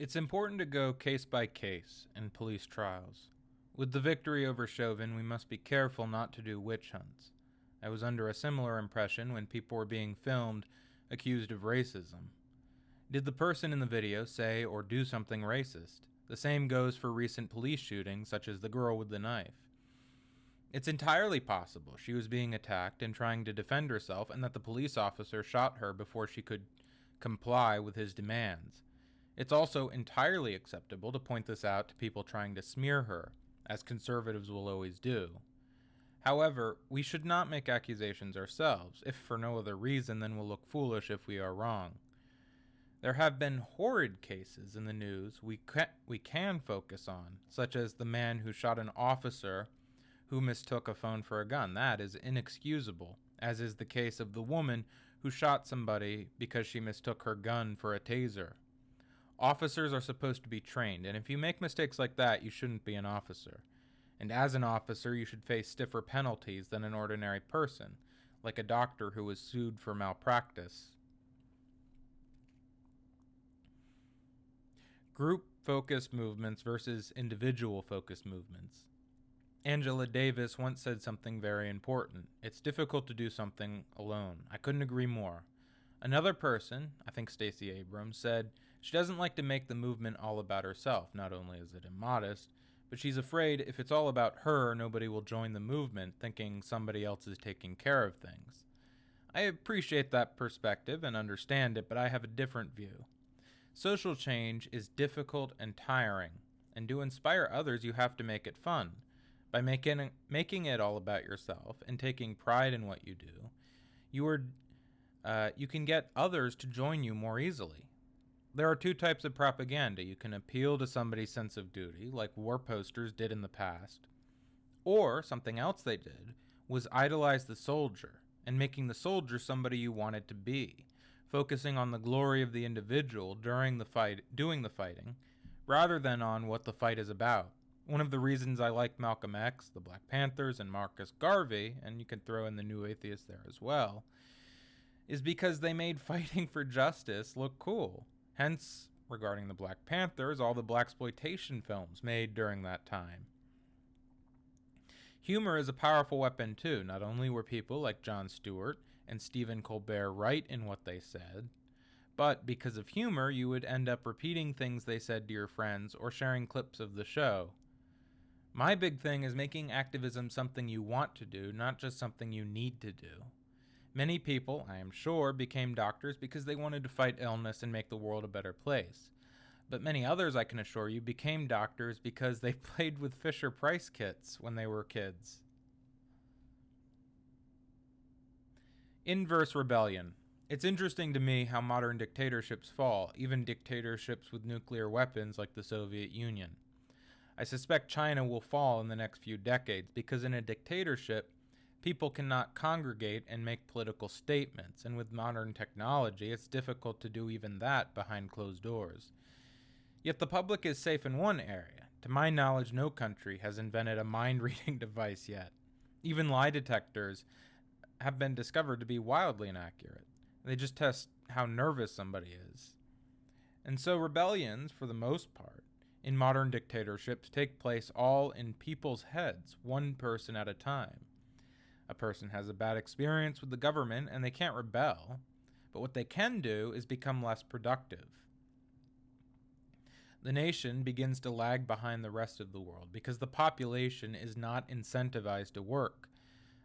It's important to go case by case in police trials. With the victory over Chauvin, we must be careful not to do witch hunts. I was under a similar impression when people were being filmed accused of racism. Did the person in the video say or do something racist? The same goes for recent police shootings, such as the girl with the knife. It's entirely possible she was being attacked and trying to defend herself, and that the police officer shot her before she could comply with his demands. It's also entirely acceptable to point this out to people trying to smear her, as conservatives will always do. However, we should not make accusations ourselves, if for no other reason than we'll look foolish if we are wrong. There have been horrid cases in the news we can focus on, such as the man who shot an officer who mistook a phone for a gun. That is inexcusable, as is the case of the woman who shot somebody because she mistook her gun for a taser. Officers are supposed to be trained, and if you make mistakes like that, you shouldn't be an officer. And as an officer, you should face stiffer penalties than an ordinary person, like a doctor who was sued for malpractice. Group-focused movements versus individual-focused movements. Angela Davis once said something very important. It's difficult to do something alone. I couldn't agree more. Another person, I think Stacey Abrams, said she doesn't like to make the movement all about herself. Not only is it immodest, but she's afraid if it's all about her, nobody will join the movement, thinking somebody else is taking care of things. I appreciate that perspective and understand it, but I have a different view. Social change is difficult and tiring, and to inspire others, you have to make it fun. By making it all about yourself and taking pride in what you do, you can get others to join you more easily. There are two types of propaganda. You can appeal to somebody's sense of duty, like war posters did in the past, or something else they did was idolize the soldier and making the soldier somebody you wanted to be, focusing on the glory of the individual doing the fighting, rather than on what the fight is about. One of the reasons I like Malcolm X, the Black Panthers, and Marcus Garvey, and you can throw in the New Atheists there as well, is because they made fighting for justice look cool. Hence, regarding the Black Panthers, all the blaxploitation films made during that time. Humor is a powerful weapon too. Not only were people like Jon Stewart and Stephen Colbert right in what they said, but because of humor, you would end up repeating things they said to your friends or sharing clips of the show. My big thing is making activism something you want to do, not just something you need to do. Many people, I am sure, became doctors because they wanted to fight illness and make the world a better place. But many others, I can assure you, became doctors because they played with Fisher-Price kits when they were kids. Inverse rebellion. It's interesting to me how modern dictatorships fall, even dictatorships with nuclear weapons like the Soviet Union. I suspect China will fall in the next few decades because in a dictatorship, people cannot congregate and make political statements, and with modern technology, it's difficult to do even that behind closed doors. Yet the public is safe in one area. To my knowledge, no country has invented a mind-reading device yet. Even lie detectors have been discovered to be wildly inaccurate. They just test how nervous somebody is. And so rebellions, for the most part, in modern dictatorships take place all in people's heads, one person at a time. A person has a bad experience with the government and they can't rebel, but what they can do is become less productive. The nation begins to lag behind the rest of the world because the population is not incentivized to work.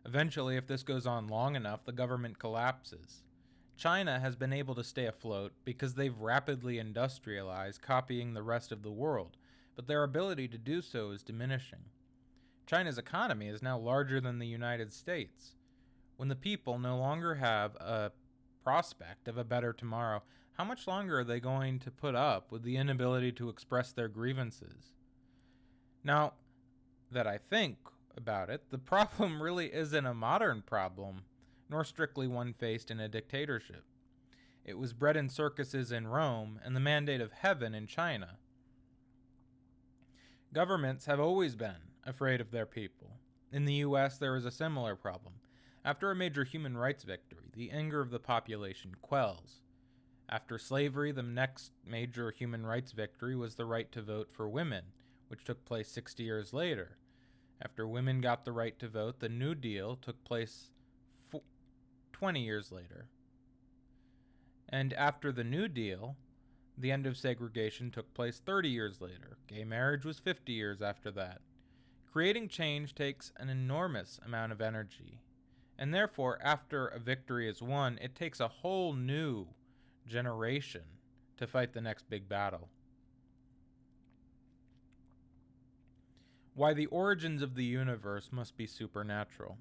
Eventually, if this goes on long enough, the government collapses. China has been able to stay afloat because they've rapidly industrialized, copying the rest of the world, but their ability to do so is diminishing. China's economy is now larger than the United States. When the people no longer have a prospect of a better tomorrow, how much longer are they going to put up with the inability to express their grievances? Now that I think about it, the problem really isn't a modern problem, nor strictly one faced in a dictatorship. It was bred in circuses in Rome and the mandate of heaven in China. Governments have always been afraid of their people. In the US, there is a similar problem. After a major human rights victory, the anger of the population quells. After slavery, the next major human rights victory was the right to vote for women, which took place 60 years later. After women got the right to vote, the New Deal took place 20 years later. And after the New Deal, the end of segregation took place 30 years later. Gay marriage was 50 years after that. Creating change takes an enormous amount of energy. And therefore, after a victory is won, it takes a whole new generation to fight the next big battle. Why the origins of the universe must be supernatural.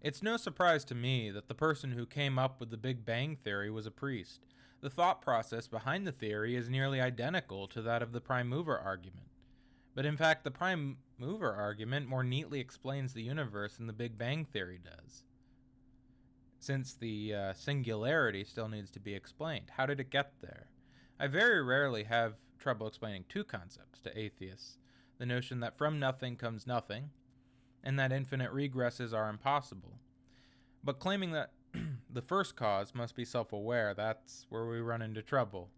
It's no surprise to me that the person who came up with the Big Bang Theory was a priest. The thought process behind the theory is nearly identical to that of the prime mover argument. But in fact, the prime mover argument more neatly explains the universe than the Big Bang Theory does. Since the singularity still needs to be explained. How did it get there? I very rarely have trouble explaining two concepts to atheists. The notion that from nothing comes nothing, and that infinite regresses are impossible. But claiming that the first cause must be self-aware, that's where we run into trouble.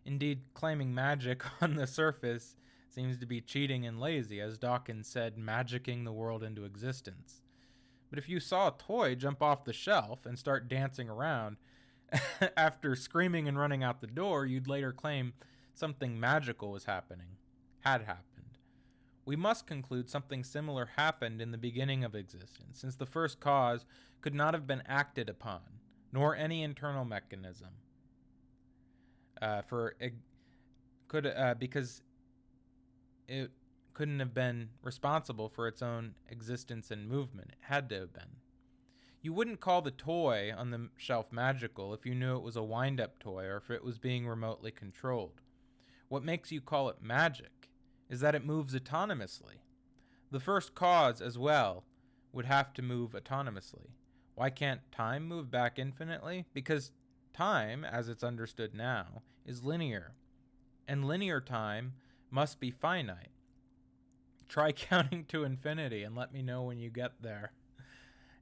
Indeed, claiming magic on the surface seems to be cheating and lazy, as Dawkins said, magicking the world into existence. But if you saw a toy jump off the shelf and start dancing around, after screaming and running out the door, you'd later claim something magical had happened. We must conclude something similar happened in the beginning of existence, since the first cause could not have been acted upon, nor any internal mechanism. Because it couldn't have been responsible for its own existence and movement. It had to have been. You wouldn't call the toy on the shelf magical if you knew it was a wind-up toy or if it was being remotely controlled. What makes you call it magic is that it moves autonomously. The first cause, as well, would have to move autonomously. Why can't time move back infinitely? Because time, as it's understood now, is linear. And linear time must be finite. Try counting to infinity and let me know when you get there.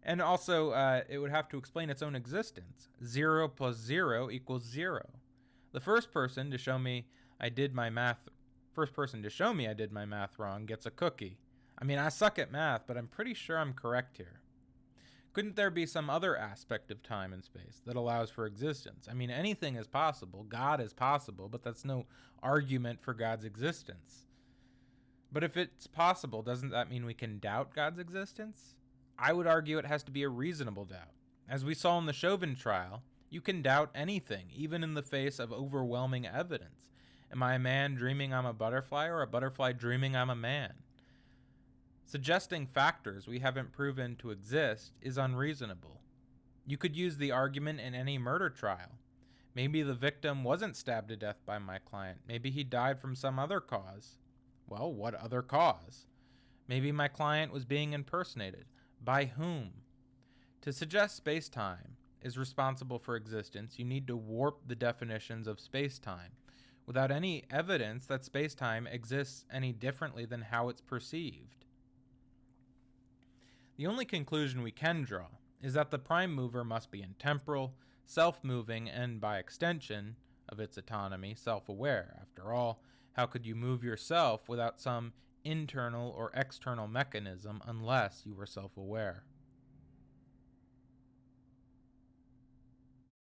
And also, it would have to explain its own existence. 0 plus 0 equals 0. The first person to show me I did my math wrong gets a cookie. I mean, I suck at math, but I'm pretty sure I'm correct here. Couldn't there be some other aspect of time and space that allows for existence? I mean, anything is possible. God is possible, but that's no argument for God's existence. But if it's possible, doesn't that mean we can doubt God's existence? I would argue it has to be a reasonable doubt. As we saw in the Chauvin trial, you can doubt anything, even in the face of overwhelming evidence. Am I a man dreaming I'm a butterfly, or a butterfly dreaming I'm a man? Suggesting factors we haven't proven to exist is unreasonable. You could use the argument in any murder trial. Maybe the victim wasn't stabbed to death by my client. Maybe he died from some other cause. Well, what other cause? Maybe my client was being impersonated. By whom? To suggest space-time is responsible for existence, you need to warp the definitions of space-time without any evidence that space-time exists any differently than how it's perceived. The only conclusion we can draw is that the prime mover must be intemporal, self-moving, and by extension of its autonomy, self-aware. After all, how could you move yourself without some internal or external mechanism unless you were self-aware?